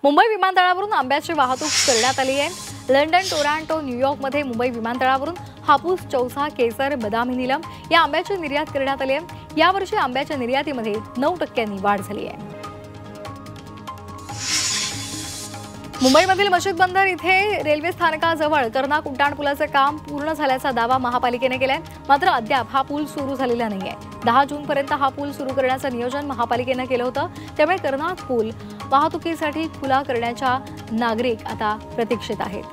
मुंबई विमानतळावरून आंब्याची वाहतूक करण्यात आली आहे। लंडन, टोरंटो, न्यूयॉर्कमध्ये मुंबई विमानतळावरून हापूस, चौसा, केसर, बदामी, नीलम या आंब्याची निर्यात करण्यात आली आहे। यावर्षी आंब्याच्या निर्यातीमध्ये 9% वाढ झाली आहे। मुंबईमधील मशीद बंदर इथे रेल्वे स्थानकाजवळ कर्नाक उड्डाणपुलाचे काम पूर्ण झाल्याचा दावा महापालिकेने केलाय। मात्र अद्याप हा पूल सुरू झालेला नाहीये। 10 जूनपर्यंत हा पूल सुरू करण्याचं नियोजन महापालिकेने केलं होतं। त्यामुळे कर्नाक पूल वाहतुकीसाठी खुला करण्याच्या नागरिक आता प्रतीक्षेत आहेत।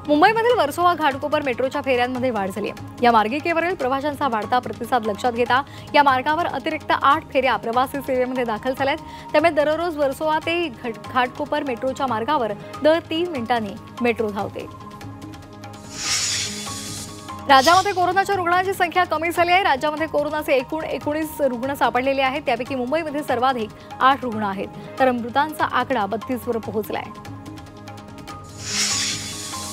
मुंबईमधील वर्सोवा घाटकोपर मेट्रोच्या फेऱ्यांमध्ये वाढ झाली आहे। या मार्गिकेवरील प्रवाशांचा वाढता प्रतिसाद लक्षात घेता या मार्गावर अतिरिक्त 8 फेऱ्या प्रवासी सेवेमध्ये दाखल झाल्यात। त्यामुळे दररोज वर्सोवा ते घाटकोपर मेट्रोच्या मार्गावर दर 3 मिनिटांनी मेट्रो धावते। राज्यामध्ये कोरोनाच्या रुग्णांची संख्या कमी झाली आहे। राज्यामध्ये कोरोनाचे एकूण 19 रुग्ण सापडलेले आहेत। त्यापैकी मुंबईमध्ये सर्वाधिक 8 रुग्ण आहेत, तर मृतांचा आकडा 32 वर पोहोचला आहे।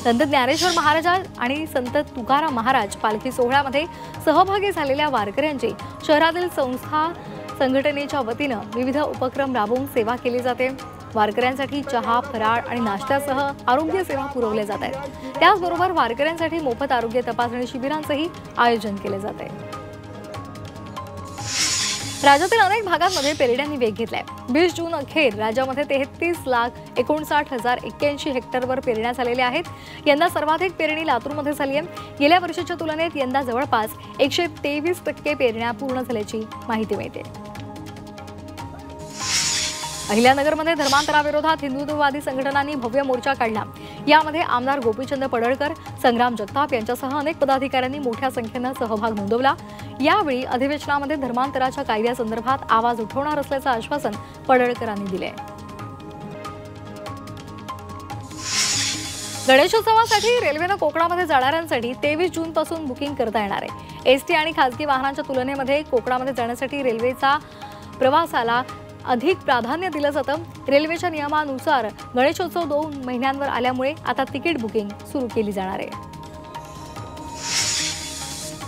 संत ज्ञानेश्वर महाराज आणि संत तुकाराम महाराज पालखी सोहळ्यामध्ये सहभागी झालेल्या वारकऱ्यांची शहरातील संस्था संघटनेच्या वतीनं विविध उपक्रम राबवून सेवा केली जाते। वारकऱ्यांसाठी चहा, फराळ आणि नाश्त्यासह आरोग्य सेवा पुरवल्या जात आहेत। त्याचबरोबर वारकऱ्यांसाठी मोफत आरोग्य तपासणी शिबिरांचंही आयोजन केले जाते। राज्यातील अनेक भागांमध्ये पेरण्यांनी वेग घेतलाय। 20 जून अखेर राज्यामध्ये 33,59,081 हेक्टरवर पेरण्या झालेल्या आहेत। यंदा सर्वाधिक पेरणी लातूरमध्ये झाली आहे। गेल्या वर्षीच्या तुलनेत यंदा जवळपास 123% पेरण्या पूर्ण झाल्याची माहिती मिळते। अहिल्यानगरमध्ये धर्मांतराविरोधात हिंदुत्ववादी संघटनांनी भव्य मोर्चा काढला। यामध्ये आमदार गोपीचंद पडळकर, संग्राम जगताप यांच्यासह अनेक पदाधिकाऱ्यांनी मोठ्या संख्येने सहभाग नोंदवला। यावेळी अधिवेशनामध्ये धर्मांतराच्या कायद्यासंदर्भात आवाज उठवणार असल्याचं आश्वासन पडळकरांनी दिले। गणेशोत्सवासाठी रेल्वेनं कोकणामध्ये जाणाऱ्यांसाठी 23 जून पासून बुकिंग करता येणार आहे। एसटी आणि खासगी वाहनांच्या तुलनेमध्ये कोकणामध्ये जाण्यासाठी रेल्वेचा प्रवासाला अधिक प्राधान्य दिलं जातं। रेल्वेच्या नियमानुसार गणेशोत्सव 2 महिन्यांवर आल्यामुळे आता तिकीट बुकिंग सुरू केली जाणार आहे।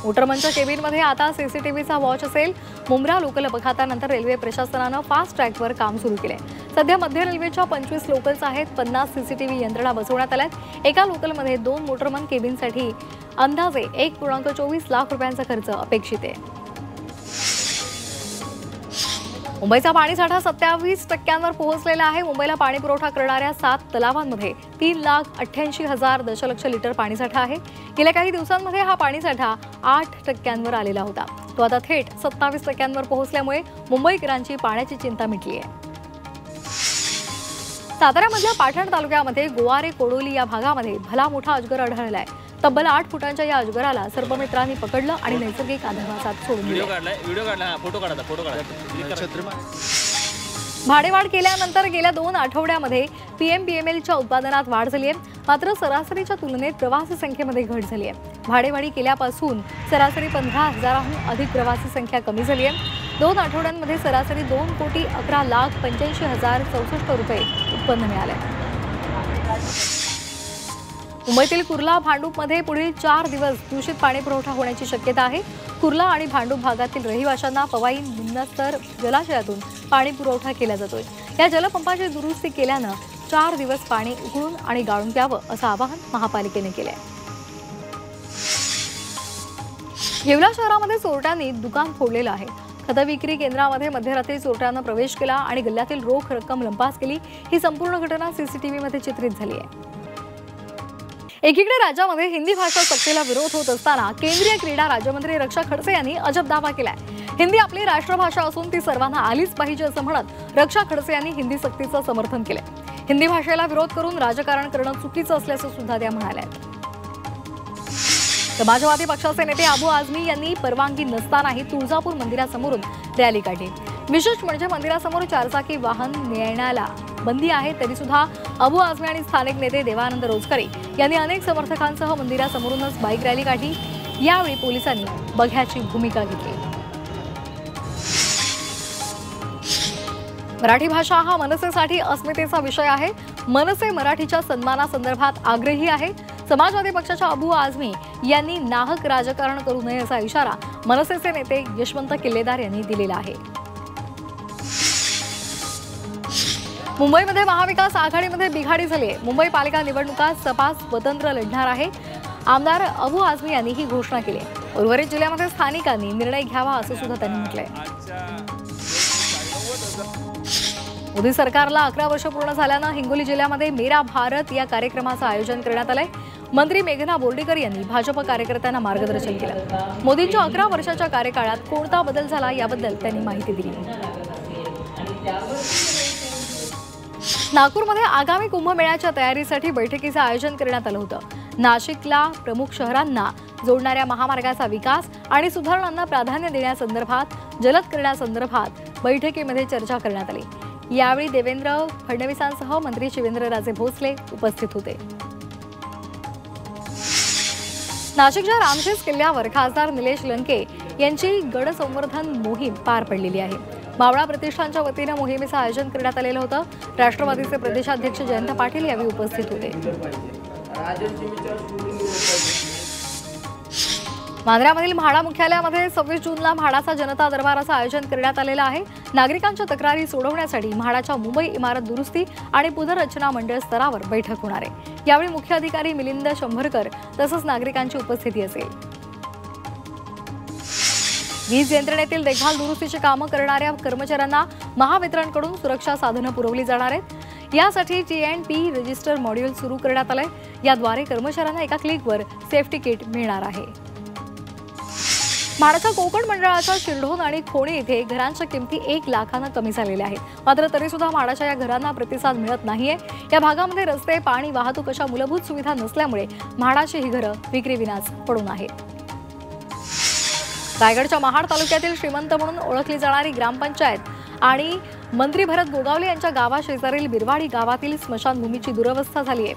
मोटरमंच केबिनमध्ये आता सीसीटीव्हीचा वॉच असेल। मुंब्रा लोकल अपघातानंतर रेल्वे प्रशासनानं फास्ट ट्रॅकवर काम सुरू केलंय। सध्या मध्य रेल्वेच्या 25 लोकल्स आहेत। 50 सीसीटीव्ही यंत्रणा बसवण्यात आल्यात। एका लोकलमध्ये 2 मोटरमन केबिनसाठी अंदाजे 1.24 लाख रुपयांचा खर्च अपेक्षित आहे। मुंबईचा पाणीसाठा 27% पोहोचलेला आहे। मुंबईला पाणी पुरवठा करणाऱ्या 7 तलावांमध्ये 3,88,000 दशलक्ष लिटर पाणीसाठा आहे। गेल्या काही दिवसांमध्ये हा पाणीसाठा 8% आलेला होता। तो आता थेट 27% पोहोचल्यामुळे मुंबईकरांची पाण्याची चिंता मिटली आहे। साताऱ्यामधल्या पाटण तालुक्यामध्ये गोवारे कोडोली या भागामध्ये भला मोठा अजगर आढळलाय। तब्बल 8 फुटांच्या या अजगराला सर्पमित्रांनी पकडलं आणि नैसर्गिक आधारात सोडून दिलं। भाडेवाढ केल्यानंतर गेल्या 2 आठवड्यामध्ये पीएमपीएमएलच्या उत्पादनात वाढ झाली आहे। मात्र सरासरीच्या तुलनेत प्रवासी संख्येमध्ये घट झाली आहे। भाडेवाढी केल्यापासून सरासरी 15,000हून अधिक प्रवासी संख्या कमी झाली आहे। 2 आठवड्यांमध्ये सरासरी 2,11,85,064 रुपये उत्पन्न मिळाले। मुंबईतील कुर्ला भांडूपमध्ये पुढील 4 दिवस दूषित पाणी पुरवठा होण्याची शक्यता आहे। कुर्ला आणि भांडूप भागातील रहिवाशांना पवाई निम्नस्तर जलाशयातून पाणी पुरवठा केला जातोय। या जलपंपाची दुरुस्ती केल्यानं 4 दिवस पाणी उकळून आणि गाळून प्यावं असं आवाहन महापालिकेने केलंय। येवला शहरामध्ये चोरट्यांनी दुकान फोडलेलं आहे। खत विक्री केंद्रामध्ये मध्यरात्री चोरट्यानं प्रवेश केला आणि गल्ल्यातील रोख रक्कम लंपास केली। ही संपूर्ण घटना सीसीटीव्हीमध्ये चित्रित झाली आहे। एकीकडे राज्यामध्ये हिंदी भाषा सक्तीला विरोध होत असताना केंद्रीय क्रीडा राज्यमंत्री रक्षा खडसे यांनी अजब दावा केलाय। हिंदी आपली राष्ट्रभाषा असून ती सर्वांना आलीच पाहिजे असं म्हणत रक्षा खडसे यांनी हिंदी सक्तीचं समर्थन केलंय। हिंदी भाषेला विरोध करून राजकारण करणं चुकीचं असल्याचं सुद्धा त्या म्हणाल्या। समाजवादी पक्षाचे नेते अबू आझमी यांनी परवानगी नसतानाही तुळजापूर मंदिरासमोरून रॅली काढली। विशेष म्हणजे मंदिरासमोर 4 चाकी वाहन नेण्याला बंदी आहे, तरी सुद्धा अबू आझमी आणि स्थानिक नेते देवानंद रोजकरे यांनी अनेक समर्थकांसह मंदिरासमोरूनच बाईक रॅली काढली। यावेळी पोलिसांनी बघ्याची भूमिका घेतली। मराठी भाषा हा मनसेसाठी अस्मितेचा विषय आहे। मनसे मराठीच्या सन्मानासंदर्भात आग्रही आहे। समाजवादी पक्षाच्या अबू आझमी यांनी नाहक राजकारण करू नये असा इशारा मनसेचे नेते यशवंत किल्लेदार यांनी दिलेला आहे। मुंबईमध्ये महाविकास आघाडीमध्ये बिघाडी झाली आहे। मुंबई पालिका निवडणुकात सपा स्वतंत्र लढणार आहे। आमदार अबू आझमी यांनी ही घोषणा केली आहे। उर्वरित जिल्ह्यामध्ये स्थानिकांनी निर्णय घ्यावा असं सुद्धा त्यांनी म्हटलंय। मोदी सरकारला 11 वर्ष पूर्ण झाल्यानं हिंगोली जिल्ह्यामध्ये मेरा भारत या कार्यक्रमाचं आयोजन करण्यात आलंय। मंत्री मेघना बोर्डीकर यांनी भाजप कार्यकर्त्यांना मार्गदर्शन केलं। मोदींच्या 11 वर्षाच्या कार्यकाळात कोणता बदल झाला याबद्दल त्यांनी माहिती दिली। नागपूरमध्ये आगामी कुंभमेळ्याच्या तयारीसाठी बैठकीचं आयोजन करण्यात आलं होतं। नाशिकला प्रमुख शहरांना जोडणाऱ्या महामार्गाचा विकास आणि सुधारणांना प्राधान्य देण्यासंदर्भात जलद करण्यासंदर्भात बैठकीमध्ये चर्चा करण्यात आली। यावेळी देवेंद्र फडणवीसांसह मंत्री शिवेंद्रराजे भोसले उपस्थित होते। नाशिकच्या रामशेज किल्ल्यावर खासदार निलेश लंके यांची गड संवर्धन मोहीम पार पडलेली आहे। मावळा प्रतिष्ठानच्या वतीने मोहिमेचं आयोजन करण्यात आलेलं होतं। राष्ट्रवादीचे प्रदेशाध्यक्ष जयंत पाटील यावेळी उपस्थित होते। मांजऱ्यामधील म्हाडा मुख्यालयामध्ये 26 जूनला म्हाडाचा जनता दरबाराचं आयोजन करण्यात आलेलं आहे। नागरिकांच्या तक्रारी सोडवण्यासाठी म्हाडाच्या मुंबई इमारत दुरुस्ती आणि पुनर्रचना मंडळ स्तरावर बैठक होणार आहे। यावेळी मुख्य अधिकारी मिलिंद शंभरकर तसंच नागरिकांची उपस्थिती असेल। वीज यंत्रणेतील देखभाल दुरुस्तीची कामं करणाऱ्या कर्मचाऱ्यांना महावितरणकडून सुरक्षा साधनं पुरवली जाणार आहेत। यासाठी TNP रजिस्टर मॉड्यूल सुरू करण्यात आलंय। याद्वारे कर्मचाऱ्यांना एका क्लिकवर सेफ्टी किट मिळणार आहे। म्हाडाच्या कोकण मंडळाच्या शिरढोण आणि खोणी इथे घरांच्या किमती 1 लाखानं कमी झालेल्या आहेत। मात्र तरी सुद्धा म्हाडाच्या या घरांना प्रतिसाद मिळत नाहीये। या भागामध्ये रस्ते, पाणी, वाहतूक अशा मूलभूत सुविधा नसल्यामुळे म्हाडाची ही घरं विक्रीविनाच पडून आहेत। रायगडच्या महाड तालुक्यातील श्रीमंत म्हणून ओळखली जाणारी ग्रामपंचायत आणि मंत्री भरत गोगावले यांच्या गावाशेजारील बिरवाडी गावातील स्मशानभूमीची दुरवस्था झाली आहे।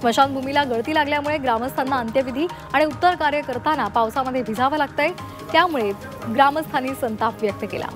स्मशानभूमीला गळती लागल्यामुळे ग्रामस्थांना अंत्यविधी आणि उत्तर कार्य करताना पावसामध्ये भिजावं लागतंय। त्यामुळे ग्रामस्थांनी संताप व्यक्त केला।